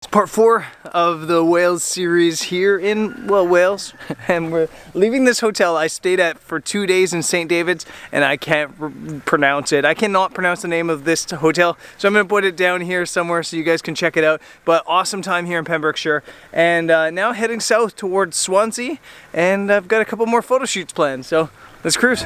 It's part 4 of the Wales series here in, well, Wales. And we're leaving this hotel I stayed at for 2 days in St. David's, and I can't pronounce it. I cannot pronounce the name of this hotel, so I'm going to put it down here somewhere so you guys can check it out. But awesome time here in Pembrokeshire. And now heading south towards Swansea, and I've got a couple more photo shoots planned, so let's cruise.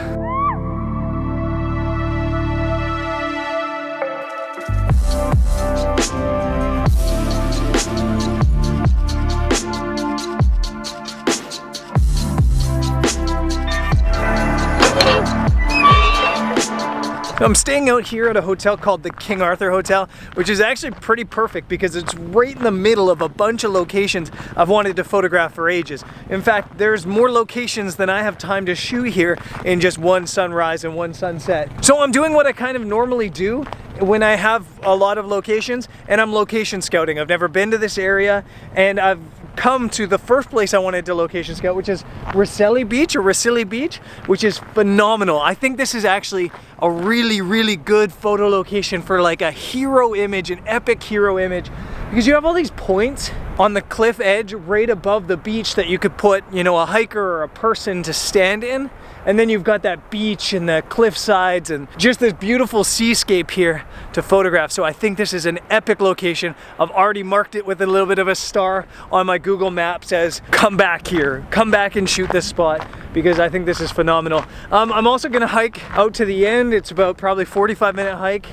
I'm staying out here at a hotel called the King Arthur Hotel, which is actually pretty perfect because it's right in the middle of a bunch of locations I've wanted to photograph for ages. In fact, there's more locations than I have time to shoot here in just one sunrise and one sunset. So I'm doing what I kind of normally do when I have a lot of locations, and I'm location scouting. I've never been to this area, and I've come to the first place I wanted to location scout, which is Rosselli Beach, which is phenomenal. I think this is actually a really good photo location for like a hero image, an epic hero image, because you have all these points on the cliff edge right above the beach that you could put, you know, a hiker or a person to stand in. And then you've got that beach and the cliff sides and just this beautiful seascape here to photograph. So I think this is an epic location. I've already marked it with a little bit of a star on my Google Maps as come back here, come back and shoot this spot, because I think this is phenomenal. I'm also gonna hike out to the end. It's about probably 45-minute hike,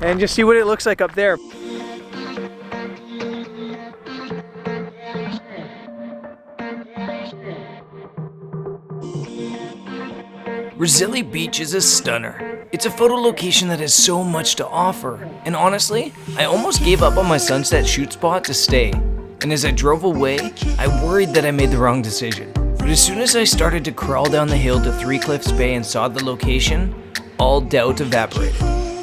and just see what it looks like up there. Rosselli Beach is a stunner. It's a photo location that has so much to offer, and honestly, I almost gave up on my sunset shoot spot to stay. And as I drove away, I worried that I made the wrong decision. But as soon as I started to crawl down the hill to Three Cliffs Bay and saw the location, all doubt evaporated.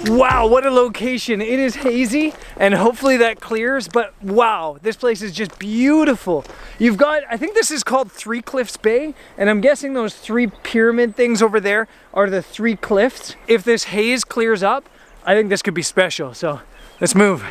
Wow, what a location. It is hazy, and hopefully that clears, but wow, this place is just beautiful. You've got, I think this is called Three Cliffs Bay, and I'm guessing those three pyramid things over there are the three cliffs. If this haze clears up, I think this could be special, so let's move.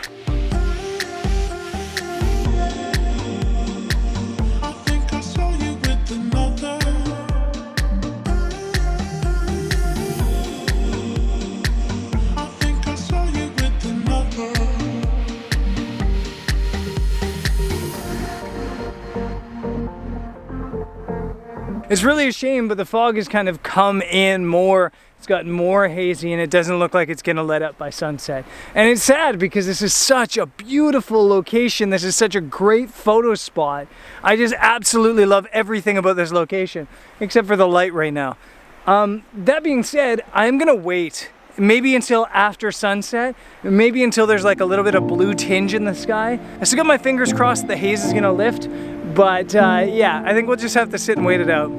It's really a shame, but the fog has kind of come in more. It's gotten more hazy, and it doesn't look like it's gonna let up by sunset. And it's sad because this is such a beautiful location. This is such a great photo spot. I just absolutely love everything about this location, except for the light right now. That being said, I'm gonna wait. Maybe until after sunset, maybe until there's like a little bit of blue tinge in the sky. I still got my fingers crossed the haze is gonna lift, but yeah, I think we'll just have to sit and wait it out.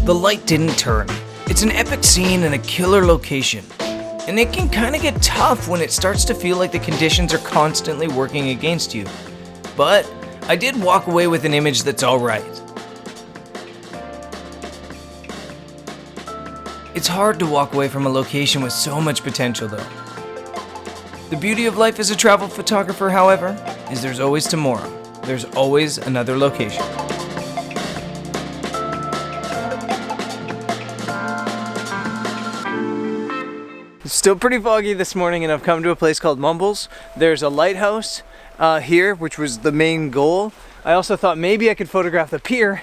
The light didn't turn. It's an epic scene and a killer location. And it can kind of get tough when it starts to feel like the conditions are constantly working against you. But I did walk away with an image that's alright. It's hard to walk away from a location with so much potential though. The beauty of life as a travel photographer, however, is there's always tomorrow. There's always another location. It's still pretty foggy this morning, and I've come to a place called Mumbles. There's a lighthouse here, which was the main goal. I also thought maybe I could photograph the pier,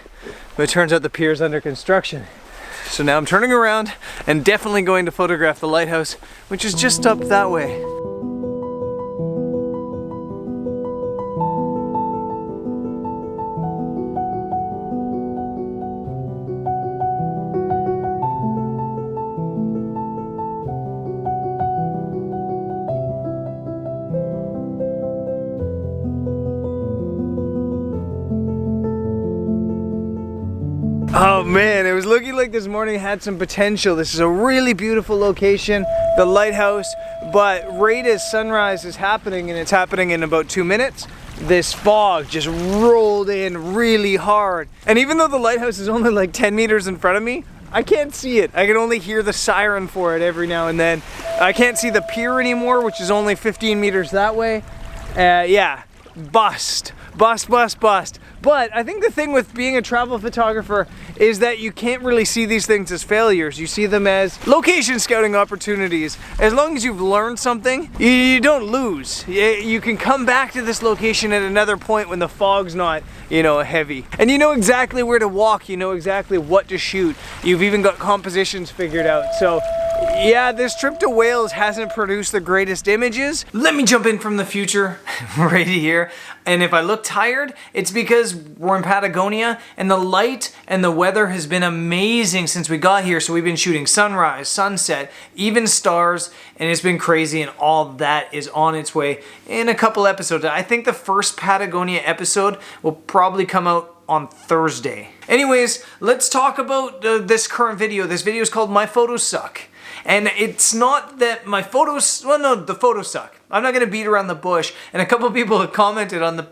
but it turns out the pier is under construction. So now I'm turning around and definitely going to photograph the lighthouse, which is just up that way. Oh man, it was looking like this morning had some potential. This is a really beautiful location, the lighthouse, but right as sunrise is happening, and it's happening in about 2 minutes, this fog just rolled in really hard. And even though the lighthouse is only like 10 meters in front of me, I can't see it. I can only hear the siren for it every now and then. I can't see the pier anymore, which is only 15 meters that way. Yeah, bust. But I think the thing with being a travel photographer is that you can't really see these things as failures. You see them as location scouting opportunities. As long as you've learned something, you don't lose. You can come back to this location at another point when the fog's not, you know, heavy. And you know exactly where to walk, you know exactly what to shoot. You've even got compositions figured out. So yeah, this trip to Wales hasn't produced the greatest images. Let me jump in from the future right here. And if I look tired, it's because we're in Patagonia and the light and the weather has been amazing since we got here. So we've been shooting sunrise, sunset, even stars, and it's been crazy, and all that is on its way in a couple episodes. I think the first Patagonia episode will probably come out on Thursday. Anyways, let's talk about this current video. This video is called My Photos Suck. And it's not that my photos, well no, the photos suck. I'm not gonna beat around the bush. And a couple people have commented on the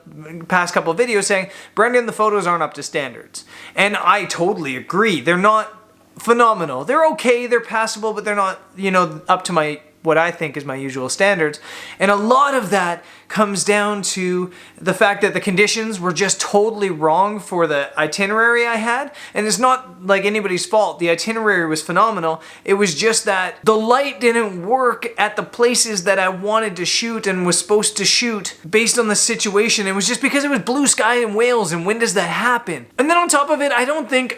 past couple of videos saying, Brendan, the photos aren't up to standards. And I totally agree. They're not phenomenal. They're okay, they're passable, but they're not, you know, up to my, what I think is my usual standards. And a lot of that comes down to the fact that the conditions were just totally wrong for the itinerary I had. And it's not like anybody's fault. The itinerary was phenomenal. It was just that the light didn't work at the places that I wanted to shoot and was supposed to shoot based on the situation. It was just because it was blue sky in Wales, and when does that happen? And then on top of it, I think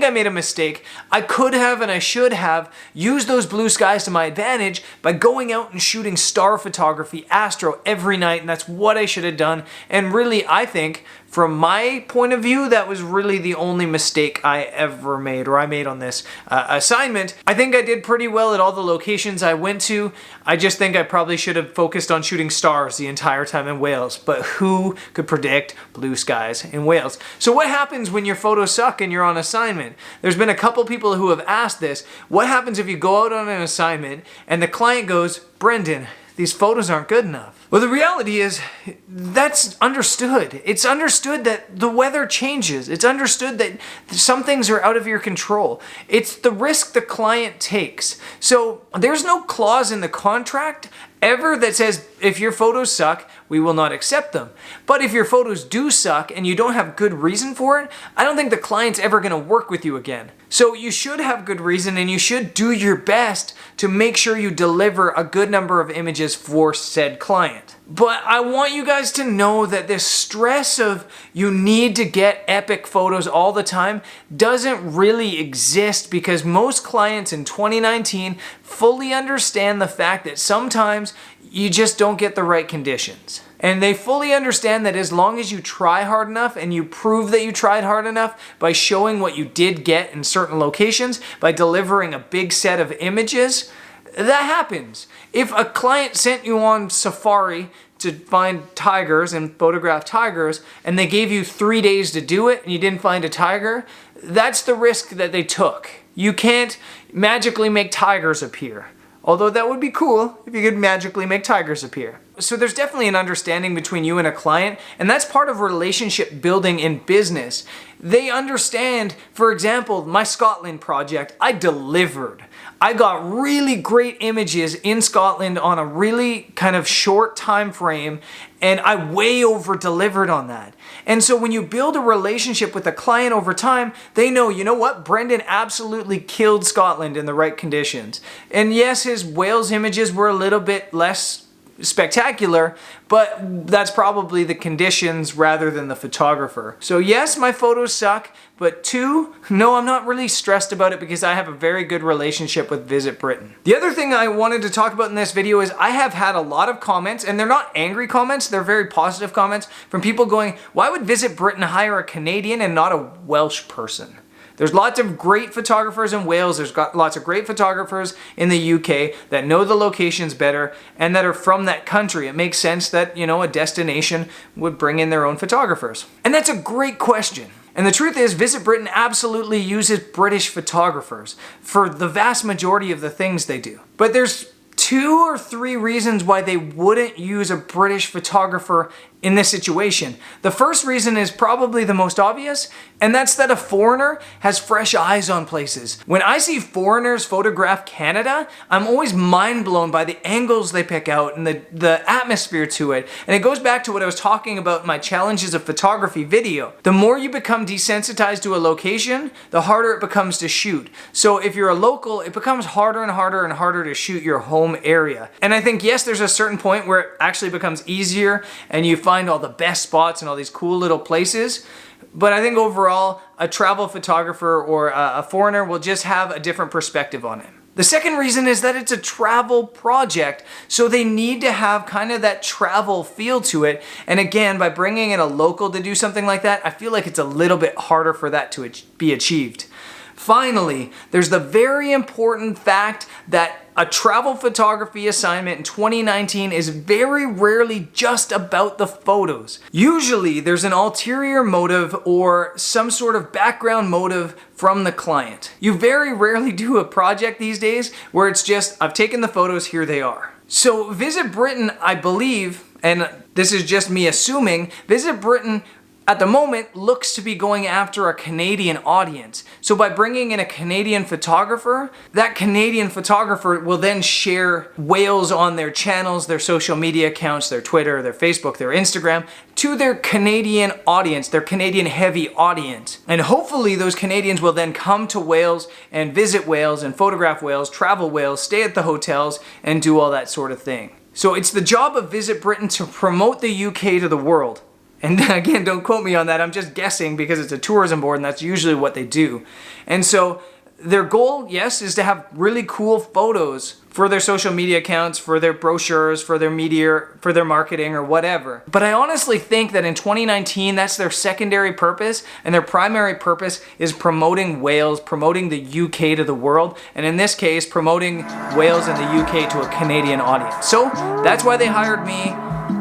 I made a mistake. I could have and I should have used those blue skies to my advantage by going out and shooting star photography, astro, every night, and that's what I should have done. And really, I think, from my point of view, that was really the only mistake I ever made, or I made on this assignment. I think I did pretty well at all the locations I went to. I just think I probably should have focused on shooting stars the entire time in Wales, but who could predict blue skies in Wales? So what happens when your photos suck and you're on assignment? There's been a couple people who have asked this. What happens if you go out on an assignment and the client goes, Brendan, these photos aren't good enough? Well, the reality is that's understood. It's understood that the weather changes. It's understood that some things are out of your control. It's the risk the client takes. So there's no clause in the contract ever that says if your photos suck, we will not accept them. But if your photos do suck and you don't have good reason for it, I don't think the client's ever going to work with you again. So you should have good reason, and you should do your best to make sure you deliver a good number of images for said client. But I want you guys to know that this stress of you need to get epic photos all the time doesn't really exist, because most clients in 2019 fully understand the fact that sometimes you just don't get the right conditions. And they fully understand that as long as you try hard enough and you prove that you tried hard enough by showing what you did get in certain locations, by delivering a big set of images, that happens. If a client sent you on safari to find tigers and photograph tigers, and they gave you 3 days to do it and you didn't find a tiger, that's the risk that they took. You can't magically make tigers appear. Although that would be cool if you could magically make tigers appear. So there's definitely an understanding between you and a client, and that's part of relationship building in business. They understand, for example, my Scotland project, I delivered. I got really great images in Scotland on a really kind of short time frame, and I way over delivered on that. And so when you build a relationship with a client over time, they know, you know what, Brendan absolutely killed Scotland in the right conditions. And yes, his Wales images were a little bit less spectacular, but that's probably the conditions rather than the photographer. So yes, my photos suck, but 2, no, I'm not really stressed about it because I have a very good relationship with Visit Britain. The other thing I wanted to talk about in this video is I have had a lot of comments, and they're not angry comments, they're very positive comments from people going, why would Visit Britain hire a Canadian and not a Welsh person? There's lots of great photographers in Wales, there's got lots of great photographers in the UK that know the locations better and that are from that country. It makes sense that, you know, a destination would bring in their own photographers. And that's a great question. And the truth is, Visit Britain absolutely uses British photographers for the vast majority of the things they do. But there's 2 or 3 reasons why they wouldn't use a British photographer in this situation. The first reason is probably the most obvious, and that's that a foreigner has fresh eyes on places. When I see foreigners photograph Canada, I'm always mind blown by the angles they pick out and the atmosphere to it. And it goes back to what I was talking about in my challenges of photography video. The more you become desensitized to a location, the harder it becomes to shoot. So if you're a local, it becomes harder and harder and harder to shoot your home area. And I think, yes, there's a certain point where it actually becomes easier and you find all the best spots and all these cool little places. But I think overall, a travel photographer or a foreigner will just have a different perspective on it. The second reason is that it's a travel project, so they need to have kind of that travel feel to it. And again, by bringing in a local to do something like that, I feel like it's a little bit harder for that to be achieved. Finally, there's the very important fact that a travel photography assignment in 2019 is very rarely just about the photos. Usually there's an ulterior motive or some sort of background motive from the client. You very rarely do a project these days where it's just, I've taken the photos, here they are. So Visit Britain, I believe, and this is just me assuming, Visit Britain at the moment looks to be going after a Canadian audience. So by bringing in a Canadian photographer, that Canadian photographer will then share Wales on their channels, their social media accounts, their Twitter, their Facebook, their Instagram, to their Canadian audience, their Canadian heavy audience. And hopefully those Canadians will then come to Wales and visit Wales and photograph Wales, travel Wales, stay at the hotels and do all that sort of thing. So it's the job of Visit Britain to promote the UK to the world. And again, don't quote me on that, I'm just guessing because it's a tourism board and that's usually what they do. And so their goal, yes, is to have really cool photos for their social media accounts, for their brochures, for their media, for their marketing or whatever. But I honestly think that in 2019, that's their secondary purpose, and their primary purpose is promoting Wales, promoting the UK to the world, and in this case, promoting Wales and the UK to a Canadian audience. So that's why they hired me.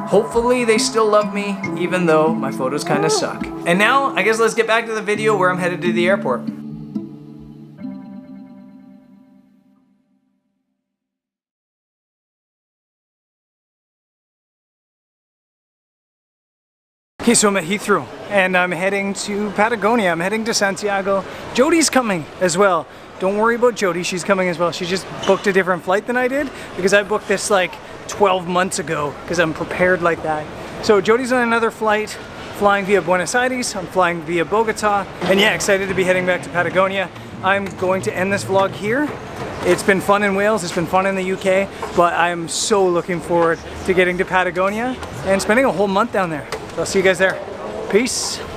Hopefully they still love me, even though my photos kind of suck. And now, I guess let's get back to the video where I'm headed to the airport. Okay, so I'm at Heathrow and I'm heading to Patagonia. I'm heading to Santiago. Jody's coming as well. Don't worry about Jody, she's coming as well. She just booked a different flight than I did because I booked this like 12 months ago because I'm prepared like that. So Jody's on another flight, flying via Buenos Aires. I'm flying via Bogota. And yeah, excited to be heading back to Patagonia. I'm going to end this vlog here. It's been fun in Wales, it's been fun in the UK, but I'm so looking forward to getting to Patagonia and spending a whole month down there. So I'll see you guys there. Peace.